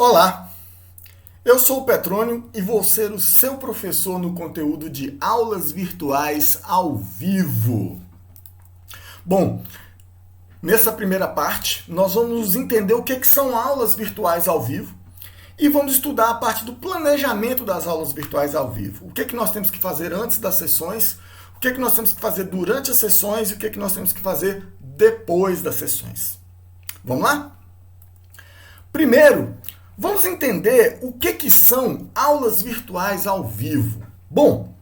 Olá, eu sou o Petrônio e vou ser o seu professor no conteúdo de aulas virtuais ao vivo. Bom, nessa primeira parte, nós vamos entender o que são aulas virtuais ao vivo e vamos estudar a parte do planejamento das aulas virtuais ao vivo. O que nós temos que fazer antes das sessões, o que nós temos que fazer durante as sessões e o que nós temos que fazer depois das sessões. Vamos lá? Primeiro, vamos entender o que são aulas virtuais ao vivo. Bom,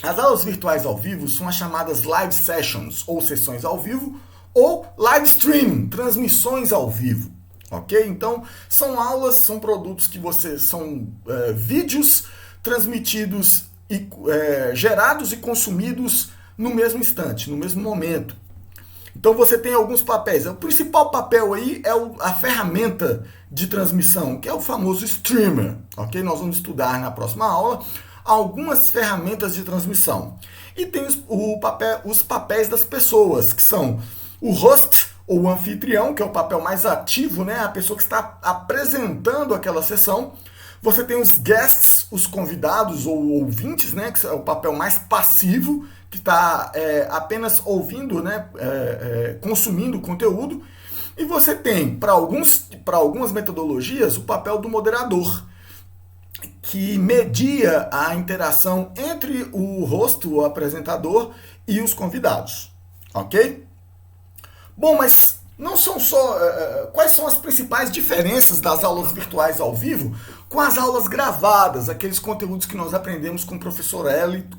as aulas virtuais ao vivo são as chamadas live sessions, ou sessões ao vivo, ou live streaming, transmissões ao vivo. Ok? Então, são aulas, são produtos que são vídeos transmitidos, e gerados e consumidos no mesmo instante, no mesmo momento. Então você tem alguns papéis. O principal papel aí é a ferramenta de transmissão, que é o famoso streamer. Ok? Nós vamos estudar na próxima aula algumas ferramentas de transmissão. E tem os papéis das pessoas, que são o host, ou o anfitrião, que é o papel mais ativo, né? A pessoa que está apresentando aquela sessão. Você tem os guests, os convidados ou ouvintes, né? Que é o papel mais passivo, que está apenas ouvindo, né? Consumindo o conteúdo. E você tem, para algumas metodologias, o papel do moderador, que media a interação entre o host, o apresentador, e os convidados. Ok? Bom, mas não são só... quais são as principais diferenças das aulas virtuais ao vivo com as aulas gravadas, aqueles conteúdos que nós aprendemos com o professor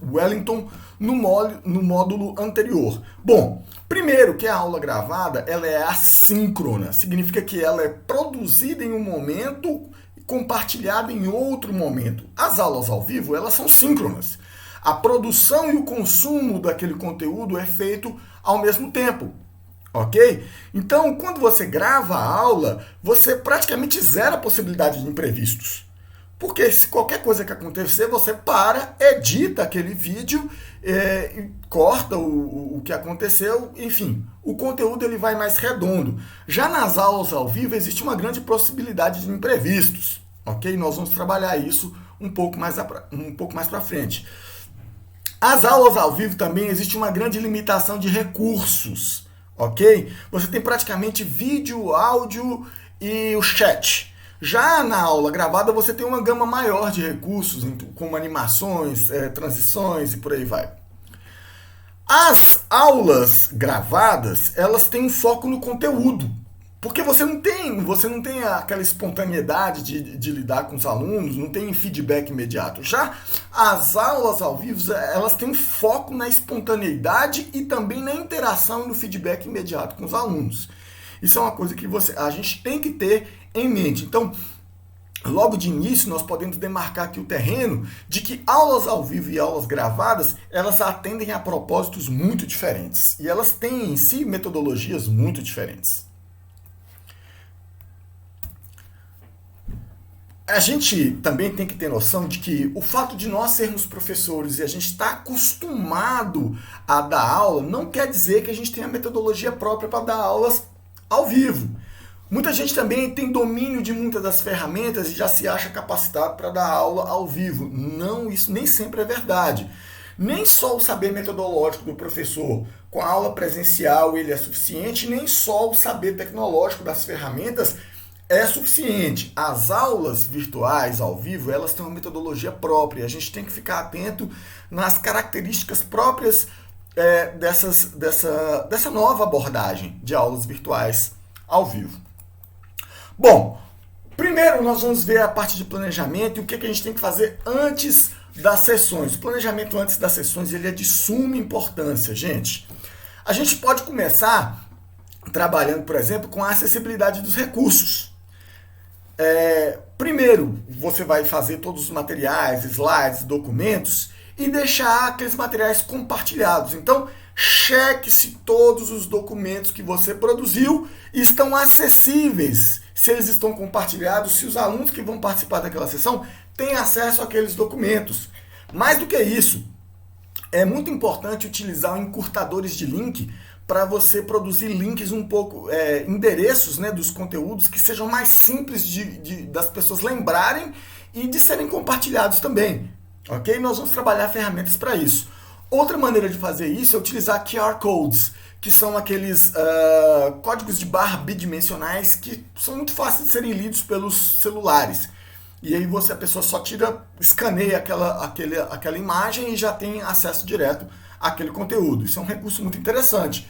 Wellington no módulo anterior? Bom, primeiro que a aula gravada ela é assíncrona, significa que ela é produzida em um momento e compartilhada em outro momento. As aulas ao vivo elas são síncronas. A produção e o consumo daquele conteúdo é feito ao mesmo tempo. Ok? Então, quando você grava a aula, você praticamente zera a possibilidade de imprevistos. Porque se qualquer coisa que acontecer, você edita aquele vídeo, corta o que aconteceu, enfim, o conteúdo ele vai mais redondo. Já nas aulas ao vivo, existe uma grande possibilidade de imprevistos. Ok? Nós vamos trabalhar isso um pouco mais para frente. As aulas ao vivo também existe uma grande limitação de recursos. Ok? Você tem praticamente vídeo, áudio e o chat. Já na aula gravada você tem uma gama maior de recursos, como animações, transições e por aí vai. As aulas gravadas, elas têm um foco no conteúdo. Porque você não tem aquela espontaneidade de lidar com os alunos, não tem feedback imediato. Já as aulas ao vivo, elas têm um foco na espontaneidade e também na interação e no feedback imediato com os alunos. Isso é uma coisa que a gente tem que ter em mente. Então, logo de início, nós podemos demarcar aqui o terreno de que aulas ao vivo e aulas gravadas, elas atendem a propósitos muito diferentes. E elas têm em si metodologias muito diferentes. A gente também tem que ter noção de que o fato de nós sermos professores e a gente estar acostumado a dar aula não quer dizer que a gente tenha a metodologia própria para dar aulas ao vivo. Muita gente também tem domínio de muitas das ferramentas e já se acha capacitado para dar aula ao vivo. Não, isso nem sempre é verdade. Nem só o saber metodológico do professor com a aula presencial ele é suficiente, nem só o saber tecnológico das ferramentas é suficiente. As aulas virtuais ao vivo, elas têm uma metodologia própria. A gente tem que ficar atento nas características próprias dessa nova abordagem de aulas virtuais ao vivo. Bom, primeiro nós vamos ver a parte de planejamento e o que a gente tem que fazer antes das sessões. O planejamento antes das sessões ele é de suma importância, gente. A gente pode começar trabalhando, por exemplo, com a acessibilidade dos recursos. Primeiro, você vai fazer todos os materiais, slides, documentos e deixar aqueles materiais compartilhados. Então, cheque se todos os documentos que você produziu estão acessíveis, se eles estão compartilhados, se os alunos que vão participar daquela sessão têm acesso àqueles documentos. Mais do que isso, é muito importante utilizar encurtadores de link para você produzir links um pouco, endereços, né, dos conteúdos que sejam mais simples das pessoas lembrarem e de serem compartilhados também. Ok? Nós vamos trabalhar ferramentas para isso. Outra maneira de fazer isso é utilizar QR Codes, que são aqueles códigos de barra bidimensionais que são muito fáceis de serem lidos pelos celulares. E aí a pessoa só escaneia aquela imagem e já tem acesso direto àquele conteúdo. Isso é um recurso muito interessante.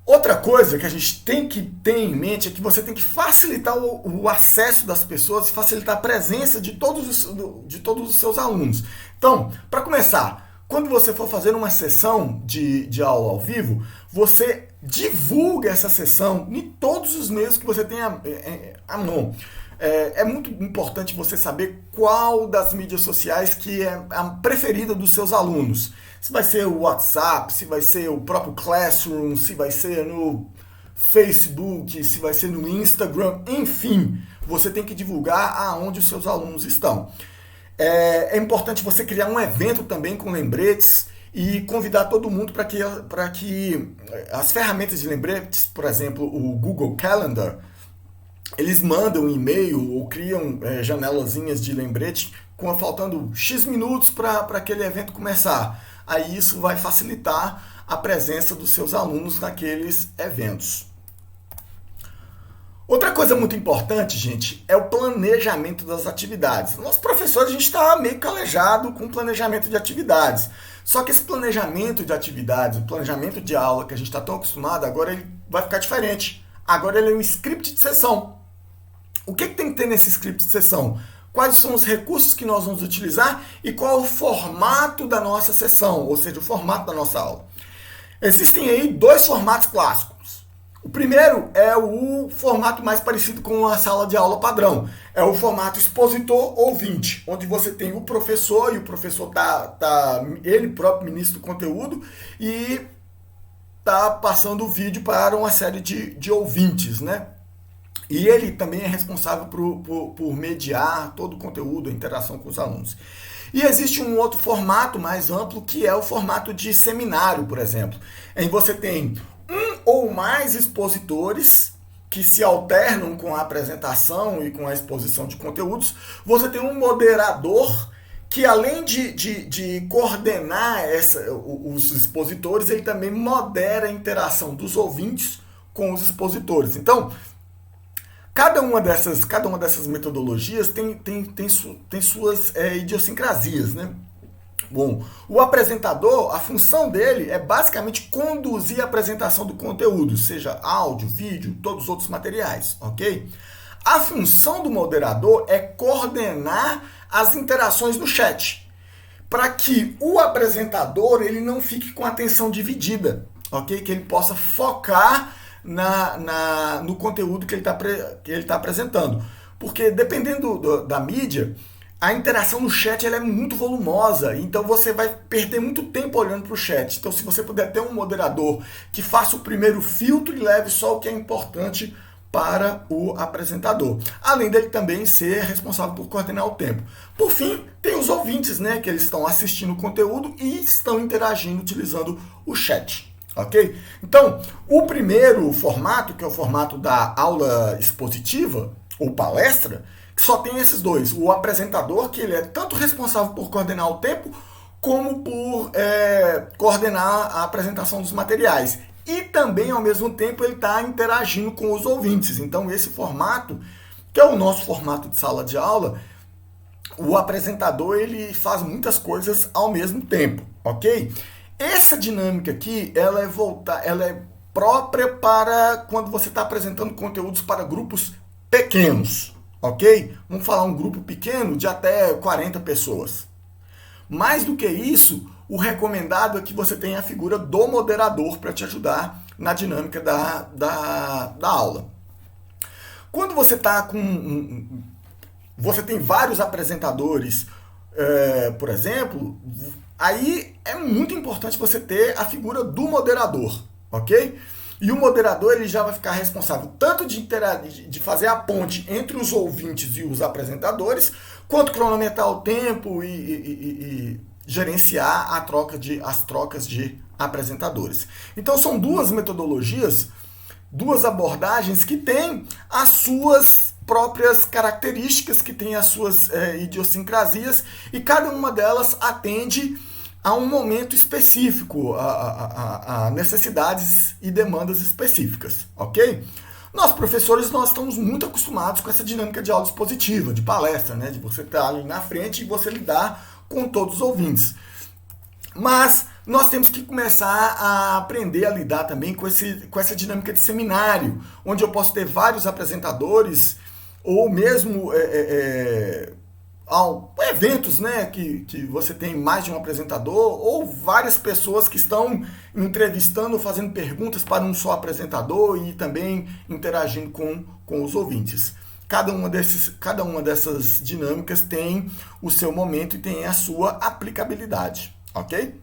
Outra coisa que a gente tem que ter em mente é que você tem que facilitar o acesso das pessoas, facilitar a presença de todos os seus alunos. Então, para começar, quando você for fazer uma sessão de aula ao vivo, você divulga essa sessão em todos os meios que você tem à mão. É muito importante você saber qual das mídias sociais que é a preferida dos seus alunos. Se vai ser o WhatsApp, se vai ser o próprio Classroom, se vai ser no Facebook, se vai ser no Instagram, enfim, você tem que divulgar aonde os seus alunos estão. É importante você criar um evento também com lembretes e convidar todo mundo para que as ferramentas de lembretes, por exemplo, o Google Calendar, eles mandam um e-mail ou criam janelazinhas de lembrete faltando X minutos para aquele evento começar. Aí isso vai facilitar a presença dos seus alunos naqueles eventos. Outra coisa muito importante, gente, é o planejamento das atividades. Nós, professores, a gente está meio calejado com o planejamento de atividades. Só que esse planejamento de atividades, o planejamento de aula que a gente está tão acostumado, agora ele vai ficar diferente. Agora ele é um script de sessão. O que tem que ter nesse script de sessão? Quais são os recursos que nós vamos utilizar e qual é o formato da nossa sessão, ou seja, o formato da nossa aula. Existem aí dois formatos clássicos. O primeiro é o formato mais parecido com a sala de aula padrão. É o formato expositor-ouvinte, onde você tem o professor e o professor ele próprio ministra o conteúdo e está passando o vídeo para uma série de ouvintes, né? E ele também é responsável por mediar todo o conteúdo, a interação com os alunos. E existe um outro formato mais amplo, que é o formato de seminário, por exemplo, em que você tem um ou mais expositores que se alternam com a apresentação e com a exposição de conteúdos. Você tem um moderador que, além de coordenar os expositores, ele também modera a interação dos ouvintes com os expositores. Então, cada uma dessas metodologias tem suas idiosincrasias, né? Bom, o apresentador, a função dele é basicamente conduzir a apresentação do conteúdo, seja áudio, vídeo, todos os outros materiais, ok? A função do moderador é coordenar as interações no chat, para que o apresentador ele não fique com a atenção dividida, ok? Que ele possa focar no conteúdo que ele tá apresentando. Porque dependendo da mídia, a interação no chat ela é muito volumosa, então você vai perder muito tempo olhando para o chat. Então, se você puder ter um moderador que faça o primeiro filtro e leve só o que é importante para o apresentador, além dele também ser responsável por coordenar o tempo. Por fim, tem os ouvintes, né, que eles estão assistindo o conteúdo e estão interagindo utilizando o chat. Ok? Então, o primeiro formato, que é o formato da aula expositiva ou palestra, que só tem esses dois. O apresentador, que ele é tanto responsável por coordenar o tempo, como por coordenar a apresentação dos materiais. E também, ao mesmo tempo, ele está interagindo com os ouvintes. Então, esse formato, que é o nosso formato de sala de aula, o apresentador ele faz muitas coisas ao mesmo tempo, ok? Essa dinâmica aqui, ela é própria para quando você está apresentando conteúdos para grupos pequenos, ok? Vamos falar um grupo pequeno de até 40 pessoas. Mais do que isso, o recomendado é que você tenha a figura do moderador para te ajudar na dinâmica da aula. Quando você está com... você tem vários apresentadores, por exemplo, aí é muito importante você ter a figura do moderador, ok? E o moderador ele já vai ficar responsável tanto de fazer a ponte entre os ouvintes e os apresentadores, quanto cronometrar o tempo e gerenciar as trocas de apresentadores. Então são duas metodologias, duas abordagens que têm as suas próprias características, que têm as suas idiosincrasias, e cada uma delas atende a um momento específico, a necessidades e demandas específicas, ok? Nós, professores, nós estamos muito acostumados com essa dinâmica de aula expositiva, de palestra, né? De você estar ali na frente e você lidar com todos os ouvintes. Mas nós temos que começar a aprender a lidar também com essa dinâmica de seminário, onde eu posso ter vários apresentadores, ou mesmo eventos, né, que você tem mais de um apresentador, ou várias pessoas que estão entrevistando, fazendo perguntas para um só apresentador e também interagindo com os ouvintes. Cada uma dessas dinâmicas tem o seu momento e tem a sua aplicabilidade, ok?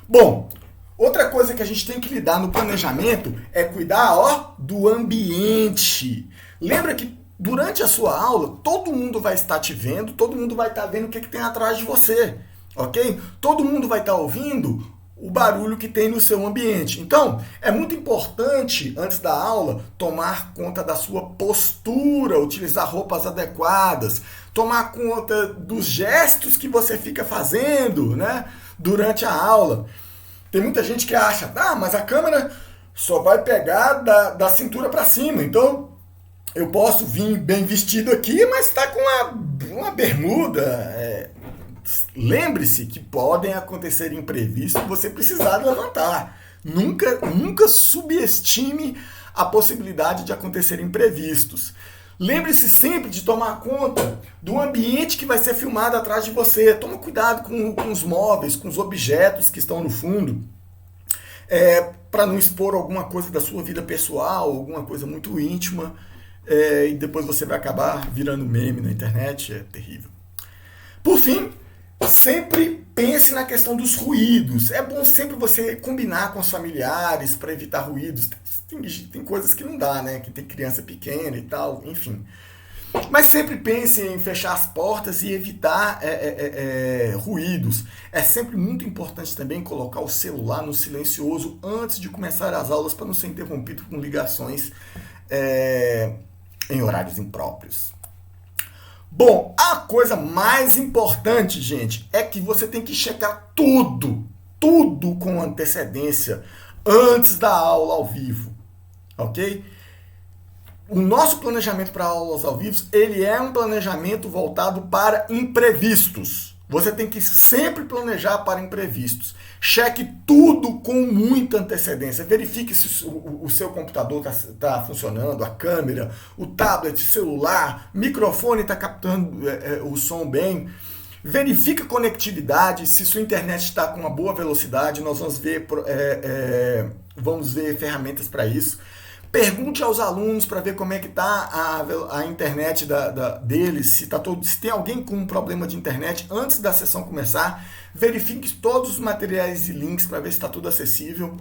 Bom, outra coisa que a gente tem que lidar no planejamento é cuidar, do ambiente. Lembra que durante a sua aula, todo mundo vai estar te vendo, todo mundo vai estar vendo o que tem atrás de você, ok? Todo mundo vai estar ouvindo o barulho que tem no seu ambiente. Então, é muito importante, antes da aula, tomar conta da sua postura, utilizar roupas adequadas, tomar conta dos gestos que você fica fazendo, né, durante a aula. Tem muita gente que acha, mas a câmera só vai pegar da cintura para cima, então eu posso vir bem vestido aqui, mas está com uma bermuda. Lembre-se que podem acontecer imprevistos e você precisar levantar. Nunca subestime a possibilidade de acontecer imprevistos. Lembre-se sempre de tomar conta do ambiente que vai ser filmado atrás de você. Toma cuidado com os móveis, com os objetos que estão no fundo, para não expor alguma coisa da sua vida pessoal, alguma coisa muito íntima. E depois você vai acabar virando meme na internet, é terrível. Por fim, sempre pense na questão dos ruídos. É bom sempre você combinar com os familiares para evitar ruídos. Tem coisas que não dá, né? Que tem criança pequena e tal, enfim. Mas sempre pense em fechar as portas e evitar ruídos. É sempre muito importante também colocar o celular no silencioso antes de começar as aulas para não ser interrompido com ligações em horários impróprios. Bom, a coisa mais importante, gente, é que você tem que checar tudo com antecedência antes da aula ao vivo, ok? O nosso planejamento para aulas ao vivo, ele é um planejamento voltado para imprevistos. Você tem que sempre planejar para imprevistos. Cheque tudo com muita antecedência. Verifique se o seu computador está funcionando, a câmera, o tablet, celular, microfone está captando o som bem. Verifique a conectividade, se sua internet está com uma boa velocidade. Nós vamos ver ferramentas para isso. Pergunte aos alunos para ver como é que está a internet deles, se tem alguém com um problema de internet antes da sessão começar. Verifique todos os materiais e links para ver se está tudo acessível.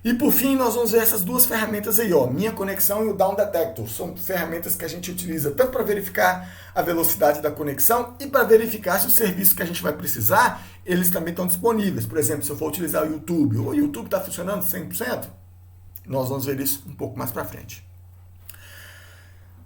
E por fim, nós vamos ver essas duas ferramentas aí, Minha Conexão e o Down Detector. São ferramentas que a gente utiliza tanto para verificar a velocidade da conexão e para verificar se os serviços que a gente vai precisar, eles também estão disponíveis. Por exemplo, se eu for utilizar o YouTube está funcionando 100%? Nós vamos ver isso um pouco mais para frente.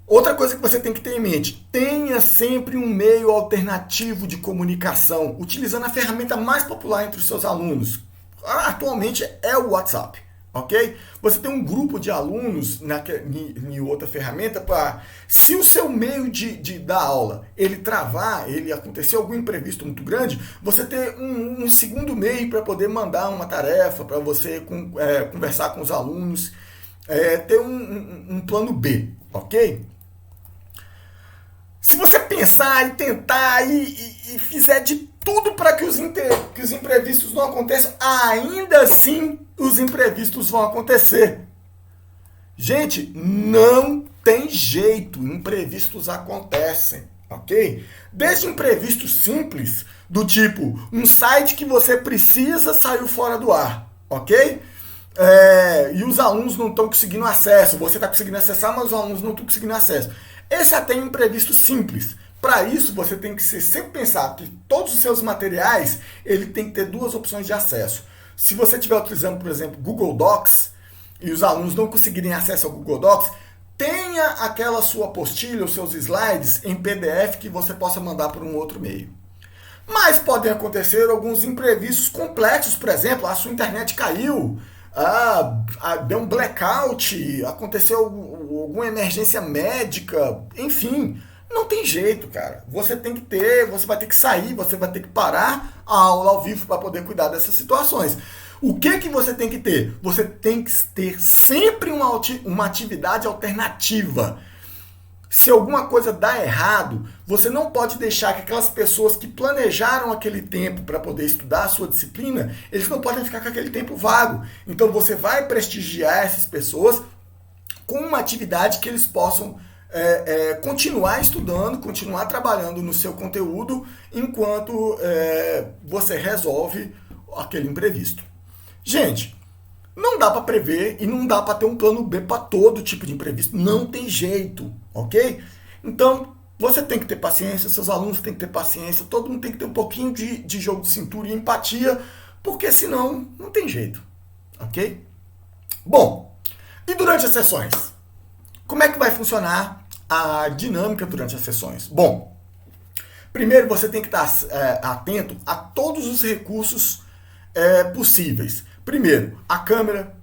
Outra coisa que você tem que ter em mente, tenha sempre um meio alternativo de comunicação, utilizando a ferramenta mais popular entre os seus alunos. Atualmente é o WhatsApp, ok? Você tem um grupo de alunos em outra ferramenta para, se o seu meio da aula, ele travar, ele acontecer algum imprevisto muito grande, você ter um segundo meio para poder mandar uma tarefa, para você conversar com os alunos, ter um plano B, ok? Se você pensar e tentar e fizer de tudo para que os imprevistos não aconteçam, ainda assim os imprevistos vão acontecer. Gente, não tem jeito, imprevistos acontecem, ok? Desde imprevistos simples, do tipo, um site que você precisa saiu fora do ar, ok? E os alunos não estão conseguindo acesso, você está conseguindo acessar, mas os alunos não estão conseguindo acesso. Esse até é um imprevisto simples. Para isso, você tem que sempre pensar que todos os seus materiais, ele tem que ter duas opções de acesso. Se você estiver utilizando, por exemplo, Google Docs, e os alunos não conseguirem acesso ao Google Docs, tenha aquela sua apostila, os seus slides em PDF que você possa mandar por um outro meio. Mas podem acontecer alguns imprevistos complexos, por exemplo, a sua internet caiu, deu um blackout, aconteceu alguma emergência médica, enfim, não tem jeito, cara. Você vai ter que sair, você vai ter que parar a aula ao vivo para poder cuidar dessas situações. O que você tem que ter? Você tem que ter sempre uma atividade alternativa. Se alguma coisa dá errado, você não pode deixar que aquelas pessoas que planejaram aquele tempo para poder estudar a sua disciplina, eles não podem ficar com aquele tempo vago. Então você vai prestigiar essas pessoas com uma atividade que eles possam continuar estudando, continuar trabalhando no seu conteúdo, enquanto você resolve aquele imprevisto. Gente, não dá para prever e não dá para ter um plano B para todo tipo de imprevisto. Não tem jeito, ok? Então, você tem que ter paciência, seus alunos têm que ter paciência, todo mundo tem que ter um pouquinho de jogo de cintura e empatia, porque senão não tem jeito, ok? Bom, e durante as sessões? Como é que vai funcionar a dinâmica durante as sessões? Bom, primeiro você tem que estar atento a todos os recursos possíveis. Primeiro, a câmera,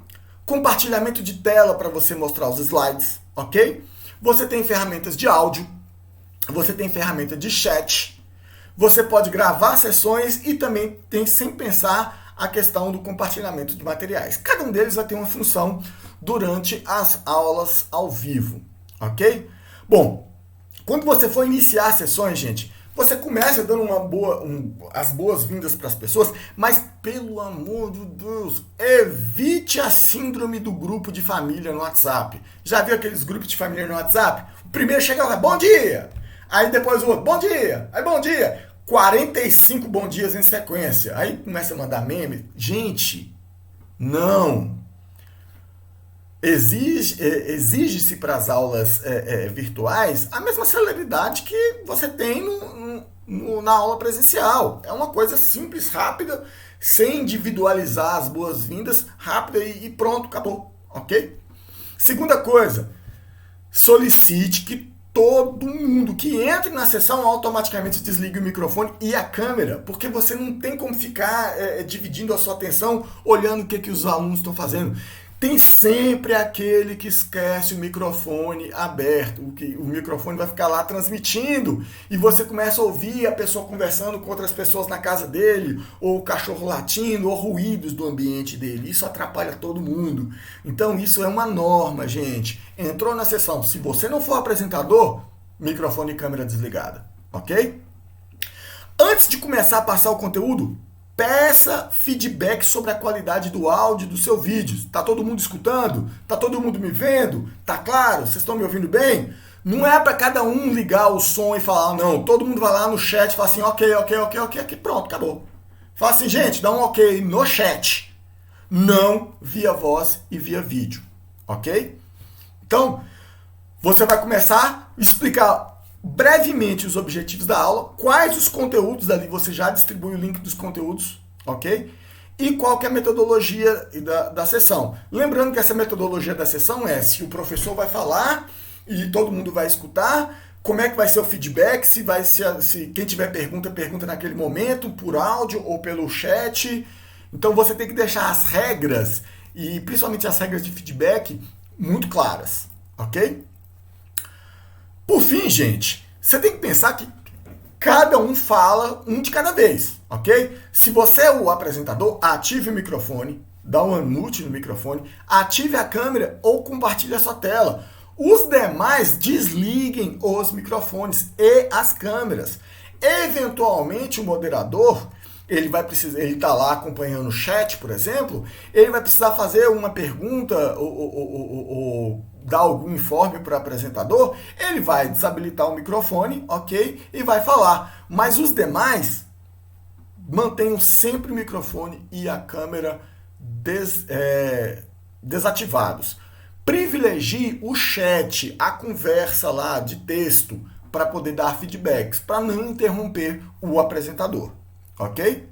compartilhamento de tela para você mostrar os slides, ok? Você tem ferramentas de áudio, você tem ferramenta de chat, você pode gravar sessões e também tem, sem pensar, a questão do compartilhamento de materiais. Cada um deles vai ter uma função durante as aulas ao vivo, ok? Bom, quando você for iniciar as sessões, gente, você começa dando as boas-vindas para as pessoas, mas, pelo amor de Deus, evite a síndrome do grupo de família no WhatsApp. Já viu aqueles grupos de família no WhatsApp? O primeiro chega lá, bom dia! Aí depois o outro, bom dia! Aí bom dia! 45 bom dias em sequência. Aí começa a mandar meme. Gente, não! Exige-se para as aulas virtuais a mesma celeridade que você tem na aula presencial. É uma coisa simples, rápida, sem individualizar as boas-vindas, rápida e pronto, acabou, ok? Segunda coisa, solicite que todo mundo que entre na sessão automaticamente desligue o microfone e a câmera, porque você não tem como ficar dividindo a sua atenção olhando o que os alunos estão fazendo. Tem sempre aquele que esquece o microfone aberto, o microfone vai ficar lá transmitindo e você começa a ouvir a pessoa conversando com outras pessoas na casa dele, ou o cachorro latindo, ou ruídos do ambiente dele. Isso atrapalha todo mundo. Então isso é uma norma, gente. Entrou na sessão, se você não for apresentador, microfone e câmera desligada, ok? Antes de começar a passar o conteúdo, peça feedback sobre a qualidade do áudio do seu vídeo. Tá todo mundo escutando? Tá todo mundo me vendo? Tá claro? Vocês estão me ouvindo bem? Não é para cada um ligar o som e falar, não. Todo mundo vai lá no chat e fala assim, ok, pronto, acabou. Fala assim, gente, dá um ok no chat. Não via voz e via vídeo, ok? Então, você vai começar a explicar brevemente os objetivos da aula, quais os conteúdos ali, você já distribui o link dos conteúdos, ok? E qual que é a metodologia da sessão. Lembrando que essa metodologia da sessão se o professor vai falar e todo mundo vai escutar, como é que vai ser o feedback, se quem tiver pergunta naquele momento, por áudio ou pelo chat. Então você tem que deixar as regras, e principalmente as regras de feedback, muito claras, ok? Por fim, gente, você tem que pensar que cada um fala um de cada vez, ok? Se você é o apresentador, ative o microfone, dá um unmute no microfone, ative a câmera ou compartilhe a sua tela. Os demais desliguem os microfones e as câmeras. Eventualmente, o moderador, ele está lá acompanhando o chat, por exemplo, ele vai precisar fazer uma pergunta ou dar algum informe para o apresentador, ele vai desabilitar o microfone, ok? E vai falar. Mas os demais mantenham sempre o microfone e a câmera desativados. Privilegie o chat, a conversa lá de texto, para poder dar feedbacks, para não interromper o apresentador, ok?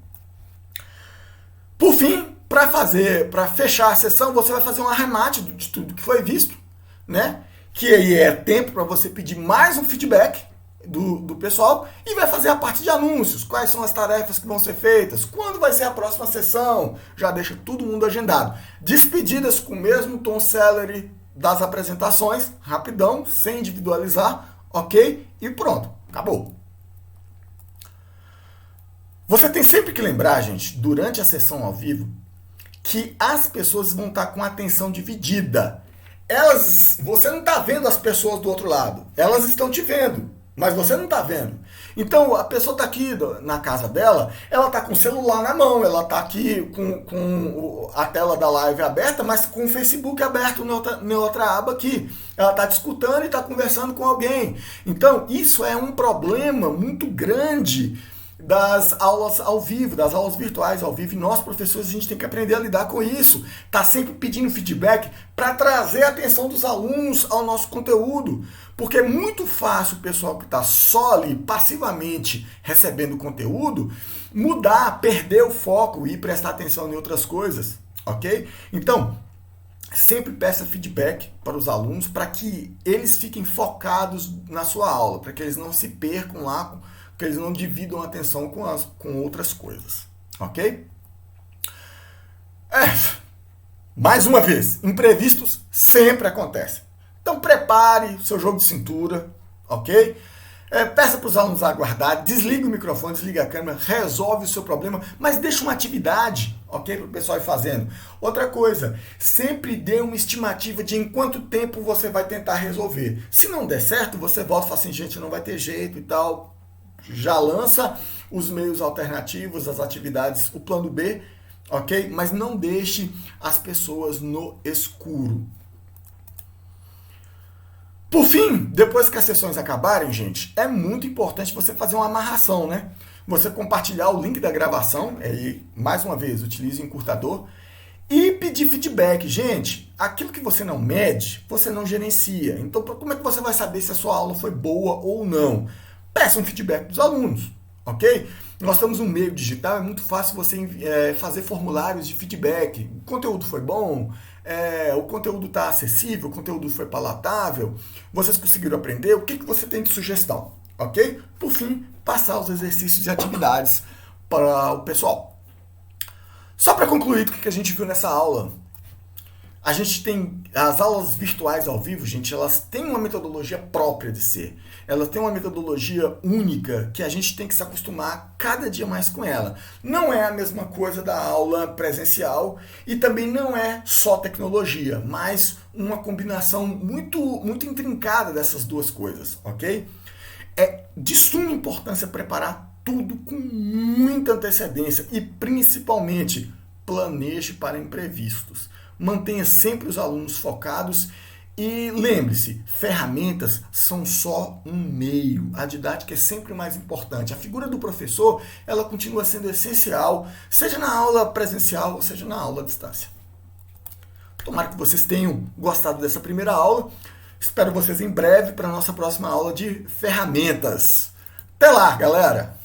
Por fim, para fechar a sessão, você vai fazer um arremate de tudo que foi visto, né? Que aí é tempo para você pedir mais um feedback do pessoal e vai fazer a parte de anúncios, quais são as tarefas que vão ser feitas, quando vai ser a próxima sessão, já deixa todo mundo agendado. Despedidas com o mesmo tom celery das apresentações, rapidão, sem individualizar, ok? E pronto, acabou. Você tem sempre que lembrar, gente, durante a sessão ao vivo, que as pessoas vão estar com a atenção dividida. Você não está vendo as pessoas do outro lado, elas estão te vendo, mas você não está vendo. Então, a pessoa está aqui na casa dela, ela está com o celular na mão, ela está aqui com a tela da live aberta, mas com o Facebook aberto na outra aba aqui. Ela está te escutando e está conversando com alguém. Então, isso é um problema muito grande das aulas ao vivo, das aulas virtuais ao vivo, e nós, professores, a gente tem que aprender a lidar com isso. Tá sempre pedindo feedback para trazer a atenção dos alunos ao nosso conteúdo, porque é muito fácil o pessoal que está só ali, passivamente recebendo conteúdo, mudar, perder o foco e prestar atenção em outras coisas, ok? Então, sempre peça feedback para os alunos para que eles fiquem focados na sua aula, para que eles não se percam lá, que eles não dividam a atenção com outras coisas, ok? Mais uma vez, imprevistos sempre acontecem. Então prepare o seu jogo de cintura, ok? Peça para os alunos aguardar, desliga o microfone, desliga a câmera, resolve o seu problema, mas deixa uma atividade, ok? Para o pessoal ir fazendo. Outra coisa, sempre dê uma estimativa de em quanto tempo você vai tentar resolver. Se não der certo, você volta e fala assim, gente, não vai ter jeito e tal. Já lança os meios alternativos, as atividades, o plano B, ok? Mas não deixe as pessoas no escuro. Por fim, depois que as sessões acabarem, gente, é muito importante você fazer uma amarração, né? Você compartilhar o link da gravação, aí, mais uma vez, utilize o encurtador, e pedir feedback. Gente, aquilo que você não mede, você não gerencia. Então, como é que você vai saber se a sua aula foi boa ou não? Peça um feedback dos alunos, ok? Nós estamos no meio digital, é muito fácil você fazer formulários de feedback. O conteúdo foi bom? O conteúdo está acessível? O conteúdo foi palatável? Vocês conseguiram aprender? O que você tem de sugestão, ok? Por fim, passar os exercícios e atividades para o pessoal. Só para concluir o que a gente viu nessa aula. A gente tem as aulas virtuais ao vivo, gente, elas têm uma metodologia própria de ser. Elas têm uma metodologia única que a gente tem que se acostumar cada dia mais com ela. Não é a mesma coisa da aula presencial e também não é só tecnologia, mas uma combinação muito, muito intrincada dessas duas coisas, ok? É de suma importância preparar tudo com muita antecedência e principalmente planeje para imprevistos. Mantenha sempre os alunos focados e lembre-se, ferramentas são só um meio. A didática é sempre mais importante. A figura do professor, ela continua sendo essencial, seja na aula presencial ou seja na aula à distância. Tomara que vocês tenham gostado dessa primeira aula. Espero vocês em breve para a nossa próxima aula de ferramentas. Até lá, galera!